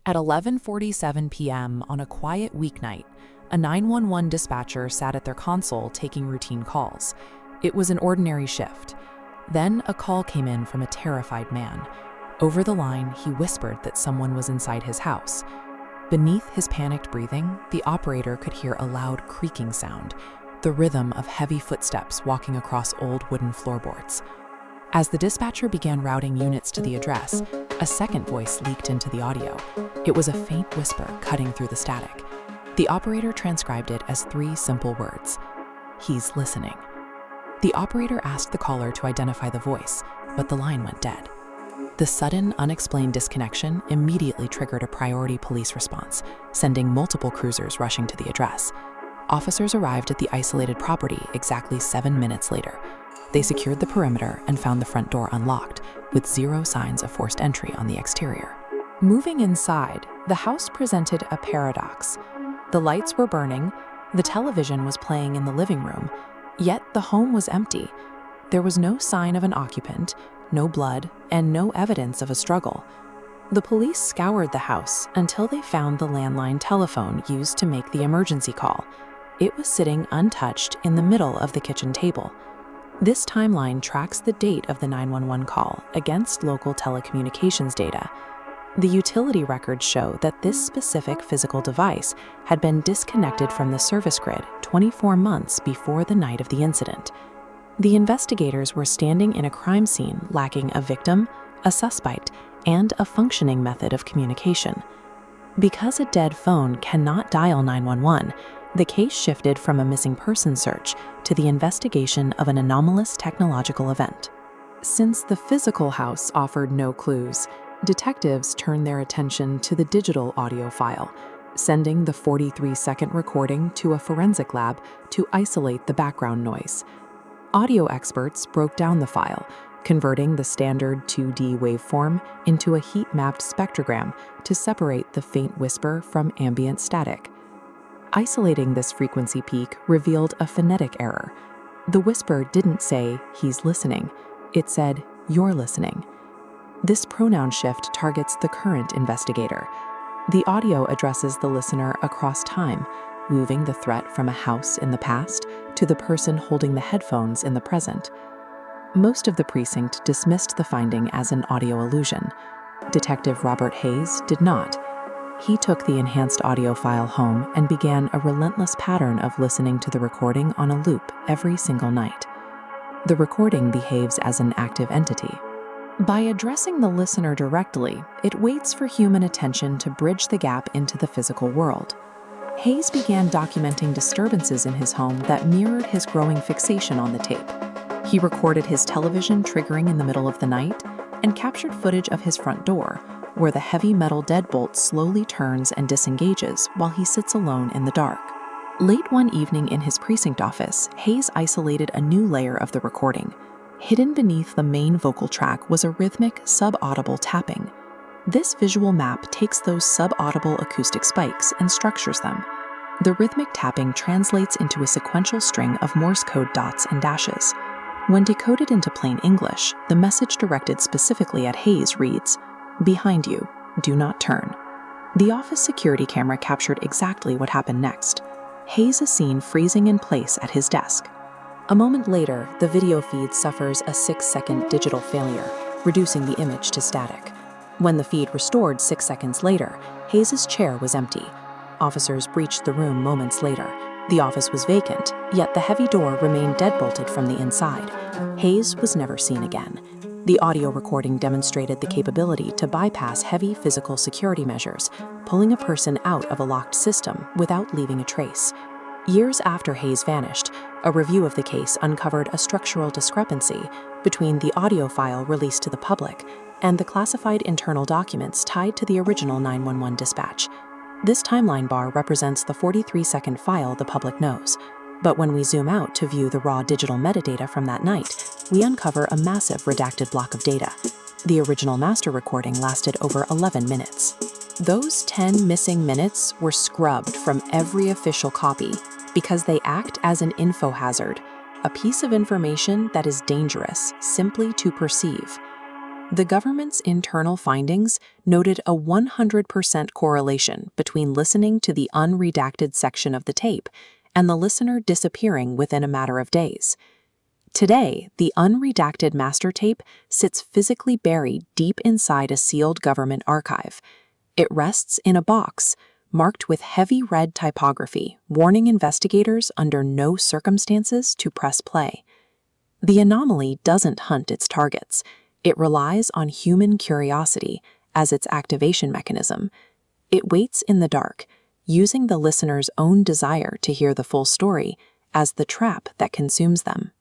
At 11:47 p.m. on a quiet weeknight, a 911 dispatcher sat at their console taking routine calls. It was an ordinary shift. Then a call came in from a terrified man. Over the line, he whispered that someone was inside his house. Beneath his panicked breathing, the operator could hear a loud creaking sound, the rhythm of heavy footsteps walking across old wooden floorboards. As the dispatcher began routing units to the address, a second voice leaked into the audio. It was a faint whisper cutting through the static. The operator transcribed it as 3 simple words: "He's listening." The operator asked the caller to identify the voice, but the line went dead. The sudden, unexplained disconnection immediately triggered a priority police response, sending multiple cruisers rushing to the address. Officers arrived at the isolated property exactly 7 minutes later. They secured the perimeter and found the front door unlocked, with 0 signs of forced entry on the exterior. Moving inside, the house presented a paradox. The lights were burning, the television was playing in the living room, yet the home was empty. There was no sign of an occupant, no blood, and no evidence of a struggle. The police scoured the house until they found the landline telephone used to make the emergency call. It was sitting untouched in the middle of the kitchen table. This timeline tracks the date of the 911 call against local telecommunications data. The utility records show that this specific physical device had been disconnected from the service grid 24 months before the night of the incident. The investigators were standing in a crime scene lacking a victim, a suspect, and a functioning method of communication. Because a dead phone cannot dial 911, the case shifted from a missing person search to the investigation of an anomalous technological event. Since the physical house offered no clues, detectives turned their attention to the digital audio file, sending the 43-second recording to a forensic lab to isolate the background noise. Audio experts broke down the file, converting the standard 2D waveform into a heat-mapped spectrogram to separate the faint whisper from ambient static. Isolating this frequency peak revealed a phonetic error. The whisper didn't say, "He's listening." It said, "You're listening." This pronoun shift targets the current investigator. The audio addresses the listener across time, moving the threat from a house in the past to the person holding the headphones in the present. Most of the precinct dismissed the finding as an audio illusion. Detective Robert Hayes did not. He took the enhanced audio file home and began a relentless pattern of listening to the recording on a loop every single night. The recording behaves as an active entity. By addressing the listener directly, it waits for human attention to bridge the gap into the physical world. Hayes began documenting disturbances in his home that mirrored his growing fixation on the tape. He recorded his television triggering in the middle of the night and captured footage of his front door, where the heavy metal deadbolt slowly turns and disengages while he sits alone in the dark. Late one evening in his precinct office, Hayes isolated a new layer of the recording. Hidden beneath the main vocal track was a rhythmic, sub-audible tapping. This visual map takes those sub-audible acoustic spikes and structures them. The rhythmic tapping translates into a sequential string of Morse code dots and dashes. When decoded into plain English, the message directed specifically at Hayes reads, "Behind you, do not turn." The office security camera captured exactly what happened next. Hayes is seen freezing in place at his desk. A moment later, the video feed suffers a 6-second digital failure, reducing the image to static. When the feed restored 6 seconds later, Hayes' chair was empty. Officers breached the room moments later. The office was vacant, yet the heavy door remained deadbolted from the inside. Hayes was never seen again. The audio recording demonstrated the capability to bypass heavy physical security measures, pulling a person out of a locked system without leaving a trace. Years after Hayes vanished, a review of the case uncovered a structural discrepancy between the audio file released to the public and the classified internal documents tied to the original 911 dispatch. This timeline bar represents the 43-second file the public knows. But when we zoom out to view the raw digital metadata from that night, we uncover a massive redacted block of data. The original master recording lasted over 11 minutes. Those 10 missing minutes were scrubbed from every official copy because they act as an info hazard, a piece of information that is dangerous simply to perceive. The government's internal findings noted a 100% correlation between listening to the unredacted section of the tape and the listener disappearing within a matter of days. Today, the unredacted master tape sits physically buried deep inside a sealed government archive. It rests in a box, marked with heavy red typography, warning investigators under no circumstances to press play. The anomaly doesn't hunt its targets. It relies on human curiosity as its activation mechanism. It waits in the dark, using the listener's own desire to hear the full story as the trap that consumes them.